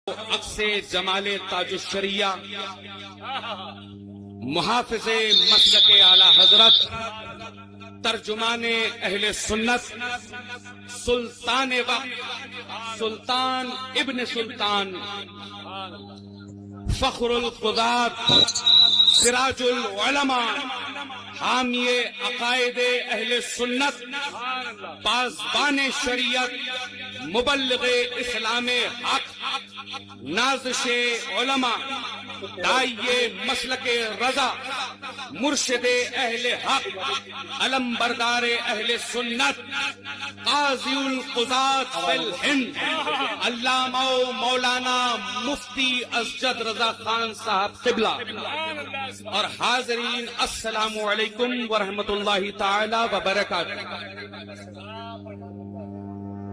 عکس جمال تاج الشریعہ محافظ مسلک اعلی حضرت ترجمان اہل سنت سلطان وقت سلطان ابن سلطان فخر القضات سراج العلماء حامی عقائد اہل سنت پاسبان شریعت مبلغ اسلام حق نازش علماء داعی مسلک رضا مرشد اہل حق علم بردار اہل سنت قاضی القضات فی الہند علامہ مولانا مفتی اسجد رضا خان صاحب قبلہ اور حاضرین السلام علیکم ورحمۃ اللہ تعالی وبرکاتہ۔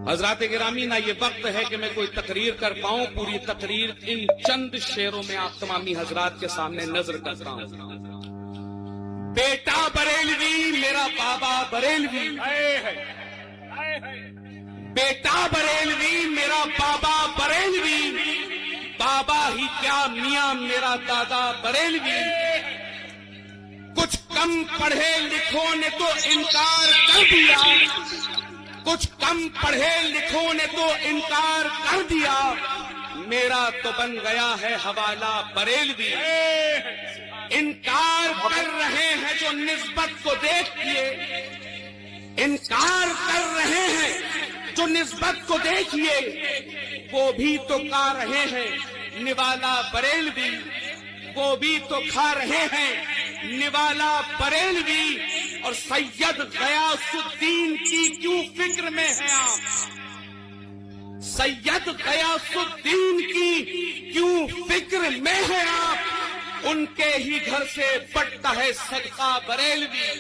حضرات گرامی، نہ یہ وقت ہے کہ میں کوئی تقریر کر پاؤں، پوری تقریر ان چند شعروں میں آپ تمامی حضرات کے سامنے نظر کرتا ہوں۔ بیٹا بریلوی میرا بابا بریلوی، بیٹا بریلوی میرا بابا بریلوی، بابا ہی کیا میاں میرا دادا بریلوی، کچھ کم پڑھے لکھوں نے تو انکار کر دیا، کچھ کم پڑھے لکھوں نے تو انکار کر دیا، میرا تو بن گیا ہے حوالہ بریلوی۔ انکار کر رہے ہیں جو نسبت کو دیکھیے، انکار کر رہے ہیں جو نسبت کو دیکھیے، وہ بھی تو کھا رہے ہیں نوالا بریلوی، وہ بھی تو کھا رہے ہیں نوالا بریلوی، اور سید غیاث الدین کی کیوں فکر میں ہیں آپ؟ سید غیاث الدین کی کیوں فکر میں ہیں آپ؟ ان کے ہی گھر سے بٹتا ہے صدقہ بریلوی،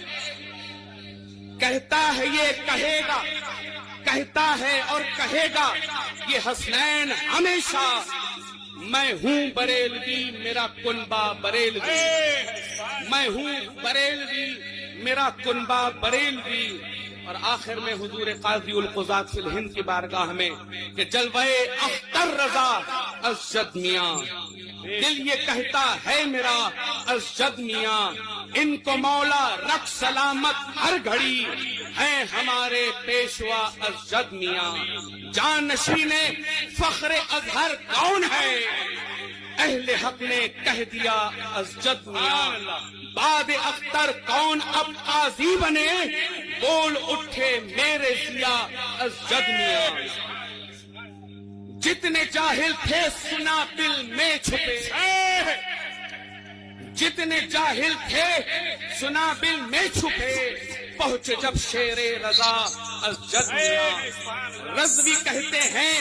کہتا ہے یہ کہے گا، کہتا ہے اور کہے گا یہ حسنین ہمیشہ، میں ہوں بریلوی میرا کنبہ بریلوی، میں ہوں بریلوی میرا کنبہ بریلوی۔ اور آخر میں حضور قاضی القضات فی الہند کی بارگاہ میں کہ جلوہ اختر رضا اسجد میاں، دل یہ کہتا ہے میرا اسجد میاں، ان کو مولا رکھ سلامت ہر گھڑی، ہے ہمارے پیشوا اسجد میاں۔ جانشین فخر ازہر کون ہے؟ اہل حق نے کہہ دیا اسجد میاں۔ بعد اختر کون اب قاضی بنے؟ بول اٹھے میرے ضیاء اسجد میاں۔ جتنے جاہل تھے سنابل میں چھپے، جتنے جاہل تھے سنابل میں چھپے، پہنچے جب شیر رضا اسجد میاں۔ رضوی کہتے ہیں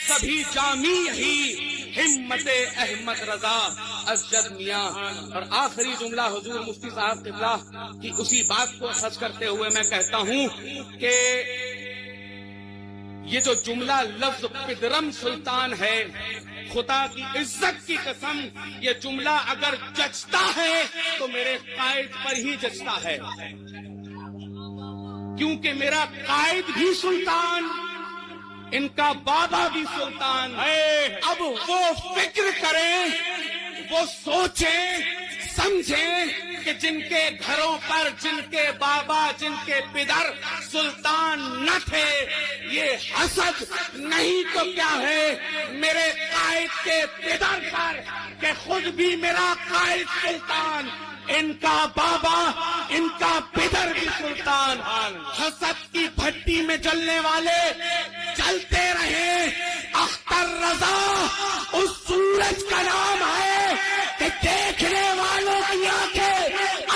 سبھی جامی یہی، ہمت احمد رضا اسجد میاں۔ اور آخری جملہ حضور مفتی صاحب قبلہ کی اسی بات کو اخذ کرتے ہوئے میں کہتا ہوں کہ یہ جو جملہ لفظ پدرم سلطان ہے، خدا کی عزت کی قسم یہ جملہ اگر جچتا ہے تو میرے قائد پر ہی جچتا ہے، کیونکہ میرا قائد بھی سلطان، ان کا بابا بھی سلطان۔ اب وہ فکر کریں، وہ سوچیں سمجھیں کہ جن کے گھروں پر جن کے بابا جن کے پدر سلطان نہ تھے، یہ حسد نہیں تو کیا ہے میرے قائد کے پدر پر کہ خود بھی میرا قائد سلطان، ان کا بابا ان کا پدر بھی سلطان۔ حسد کی بھٹی میں جلنے والے چلتے رہے، اختر رضا اس سورج کا نام ہے کہ دیکھنے والوں کی آنکھیں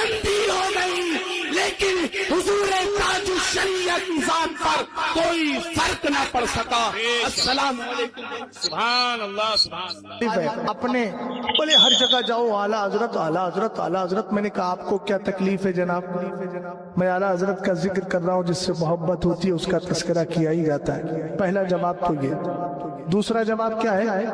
اندھی ہو گئی، لیکن حضور تاج الشریعت کی ذات پر کوئی فرق نہ پڑ سکا۔ السلام علیکم۔ سبحان اللہ سبحان اللہ۔ اپنے بولے ہر جگہ جاؤ اعلیٰ حضرت اعلیٰ حضرت اعلیٰ حضرت، میں نے کہا آپ کو کیا تکلیف ہے جناب؟ میں اعلیٰ حضرت کا ذکر کر رہا ہوں، جس سے محبت ہوتی ہے اس کا تذکرہ کیا ہی جاتا ہے۔ پہلا جواب تو یہ۔ دوسرا جواب کیا ہے؟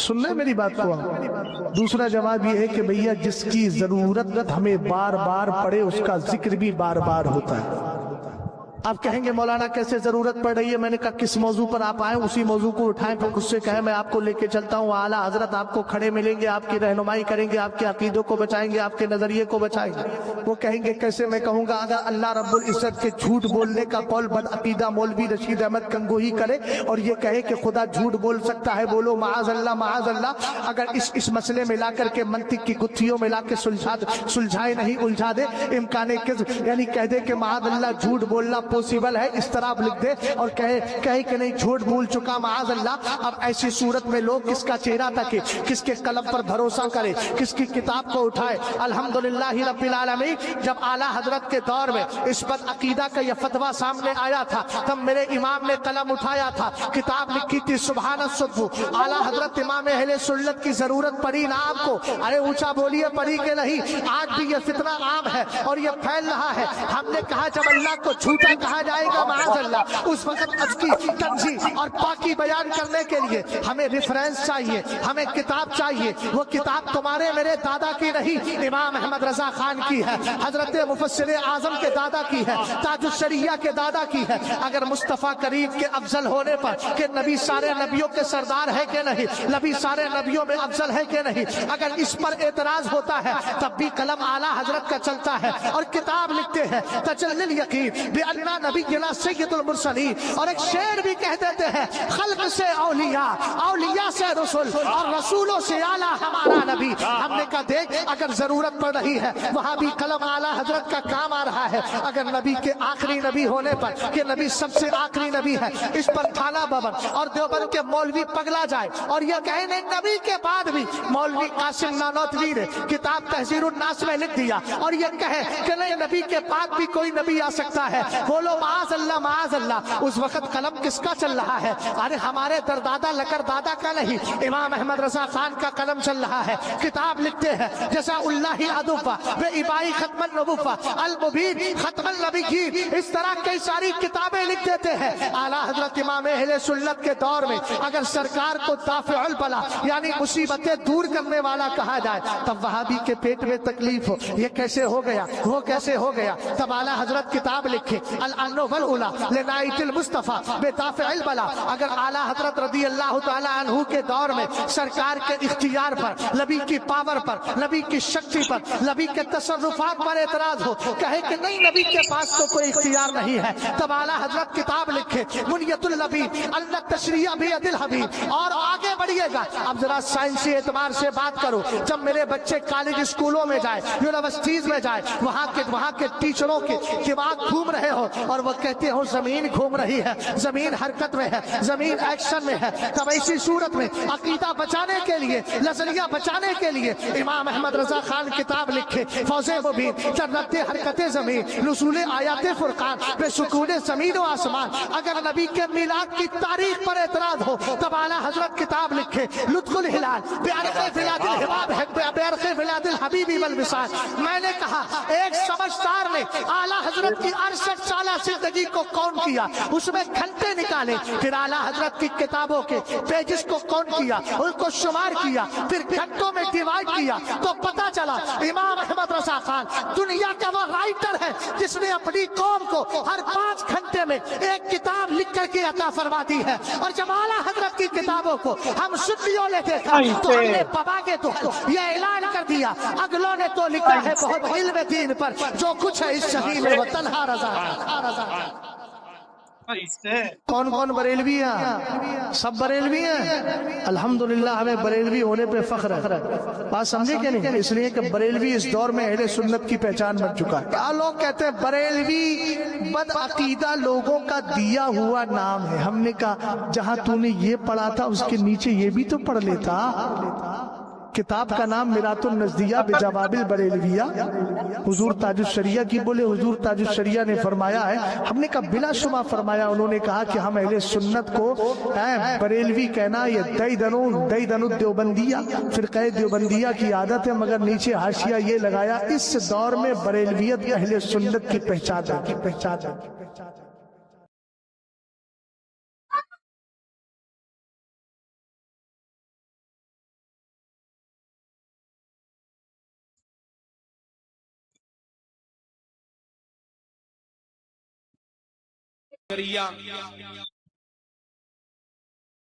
سن لیں میری بات کو آپ۔ دوسرا جواب یہ ہے کہ بھیا جس کی ضرورت ہمیں بار بار پڑے اس کا ذکر بھی بار بار ہوتا ہے۔ आप कहेंगे मौलाना कैसे जरूरत पड़ रही है, मैंने कहा किस मौजू पर आप आए उसी मौजू को उठाएं, फिर उससे कहें मैं आपको लेके चलता हूँ, आला हजरत आपको खड़े मिलेंगे, आपकी रहनुमाई करेंगे, आपके अकीदों को बचाएंगे, आपके नजरिए को बचाएंगे। वो कहेंगे कैसे, मैं कहूंगा अगर अल्लाह रब्बुल इज्जत के झूठ बोलने का कौल बदअकीदा मौलवी रशीद अहमद गंगोही करे और ये कहे कि खुदा झूठ बोल सकता है, बोलो माअज़ अल्लाह माअज़ अल्लाह। अगर इस मसले में ला करके मंतिक की गुत्थियों में ला के सुलझाए नहीं उलझा दे, इम्काने किज़्ब यानी कह दे कि माअज़ अल्लाह झूठ बोलना पॉसिबल है, इस तरह लिख दे और कहे कि नहीं झूठ बोल चुका माअज़ अल्लाह। अब ऐसी सूरत में लोग किसका चेहरा तके, किसके कलम पर भरोसा करे, किसकी किताब को उठाए। अल्हम्दुलिल्लाह रब्बिल आलमीन, जब आला हजरत के दौर में इस बदअकीदा का यह फतवा सामने आया था तब मेरे इमाम ने कलम उठाया था, किताब लिखी थी सुभान सुब्बु। आला हजरत इमाम अहले सुन्नत की जरूरत पड़ी ना आपको, अरे ऊंचा बोलिए पड़ी के नहीं। आज भी यह फितना आम है और यह फैल रहा है। हमने कहा जब अल्लाह को झूठा कहा जाएगा माअज़ल्लाह, उस वक्त उसकी तंज़ीह और पाकी बयान करने के लिए हमें रेफरेंस चाहिए, हमें किताब चाहिए। वो किताब तुम्हारे मेरे दादा की नहीं, इमाम अहमद रजा खान की है, हजरत मुफस्सिर आजम के दादा की है, ताजुश्शरिया के दादा की है। अगर मुस्तफ़ा करीम के अफजल होने पर कि नबी सारे नबियों के सरदार है कि नहीं, नबी सारे नबियों में अफजल है कि नहीं, अगर इस पर एतराज होता है तब भी कलम आला हजरत का चलता है और किताब लिखते हैं तजल्लुल यकीन बिअन्ना नबिय्युना सय्यदुल मुरसलीन। और एक शेर भी कह देते हैं खल्क से औलिया, औलिया से रसूल और रसूलों से आला हमारा नबी। हमने कहा देख अगर जरूरत पड़ रही है वहां भी कलम आला हजरत का काम आ रहा है। अगर नबी के आखिरी नबी होने पर कि नबी सबसे आखिरी नबी है, इस पर थाना बबन और देवबंद के मौलवी पगला जाए और यह कहे नहीं नबी के बाद भी मौलवी कासिम नानोतवी ने किताब तहजीरुन नास में लिख दिया और यह कहे कि नहीं नबी के बाद भी कोई नबी आ सकता है, बोलो माअज़ अल्लाह माअज़ अल्लाह। उस वक्त कलम किसका चल रहा है? अरे हमारे दरदादा लकर दादा का नहीं, इमाम अहमद रजा खान का कलम चल रहा है। किताब लिखते हैं जैसा उल्लाही अदुफ़ा वे इबाई खत्मन नबुफ़ा अल मुबीन खत्मन नबीय्यीन, इस तरह कई सारी किताबें लिख देते हैं। आला हजरत इमाम अहले सुन्नत के दौर में अगर सरकार को दाफ़िउल बला यानी मुसीबतें दूर करने वाला कहा जाए तब वहाबी के पेट में तकलीफ हो, ये कैसे हो गया, वो कैसे हो गया। तब आला हजरत किताब लिखे अल अन्नु वल उला लिनाइतिल मुस्तफा बेदाफ़िउल बला। अगर आला हजरत रज़ी अल्लाह तआला अन्हु के दौर में सरकार के इख्तियार पर, नबी की पावर पर, नबी की शक्ति पर, नबी के तसर्रुफात पर एतराज हो, कहे कि नहीं नबी के पास तो कोई इख्तियार नहीं है, तब आला हजरत किताब लिखे मुनियतुल नबी अल्लाह तशरीया भी अदिल हबीब। और आगे बढ़िएगा, अब जरा साइंसी एतबार से बात करो। जब मेरे बच्चे कॉलेज स्कूलों में जाए, यूनिवर्सिटीज में जाए, वहाँ के टीचरों के दिमाग घूम रहे हो और वो कहते हो जमीन घूम रही है, जमीन हरकत में है, जमीन एक्शन में है, तब ऐसी सूरत में अकीदा बचाने के लिए, नजरिया बचाने के लिए इमाम अहमद रजा खान किताब लिखे फौजे मुबीन जन्नते हरकते जमीन नुज़ूले आयाते फुरकान बेसुकूने ज़मीन व आसमान। अगर नबी के मिलाद की तारीख पर एतराज हो तब आला हजरत किताब लिखे लुत्फुल हिलाल बेअरक़े फिलादिल हिबाब है बेअरक़े फिलादिल हबीबी वल विसाल। मैंने कहा एक समझदार ने आला हजरत की 68 साल जिंदगी को कौन किया, उसमें घंटे निकाले, फिर आला हजरत की किताबों के पेजेस को कौन किया, उनको शुमार किया, फिर घंटों में डिवाइड किया तो पता चला इमाम अहमद रजा खान दुनिया का वो राइटर है जिसने अपनी कौम को हर 5 घंटे में एक किताब लिख करके अता फरमा दी है। और जब आला हजरत की किताबों को हम सुन्नियों ने देखा तो हमने पबा के तो ये ऐलान कर दिया अगलों ने तो लिखा है बहुत इल्म दीन पर, जो कुछ है इस शहीद में वो तन्हा रजा। कौन कौन बरेलवी हैं? सब बरेलवी हैं। अल्हम्दुलिल्लाह हमें बरेलवी होने पे फख्र है। बात समझे कि नहीं? इसलिए कि बरेलवी इस दौर में अहले सुन्नत की पहचान बन चुका है। क्या लोग कहते हैं बरेलवी बदअकीदा लोगों का दिया हुआ नाम है। हमने कहा जहां तूने ये पढ़ा था उसके नीचे ये भी तो पढ़ लेता। किताब का नाम मिरातुन नज़दिया बिजवाबिल बरेलविया, हुजूर ताजुश्शरिया की बोले हुजूर ताजुश्शरिया ने फरमाया है। हमने कहा बिलाशुबा फरमाया, उन्होंने कहा कि हम अहले सुन्नत को बरेलवी कहना ये दईदनु देवबंदिया फिरक़े देवबंदिया की आदत है, मगर नीचे हाशिया ये लगाया इस दौर में बरेलवियत अहले सुन्नत की पहचान है। شکریہ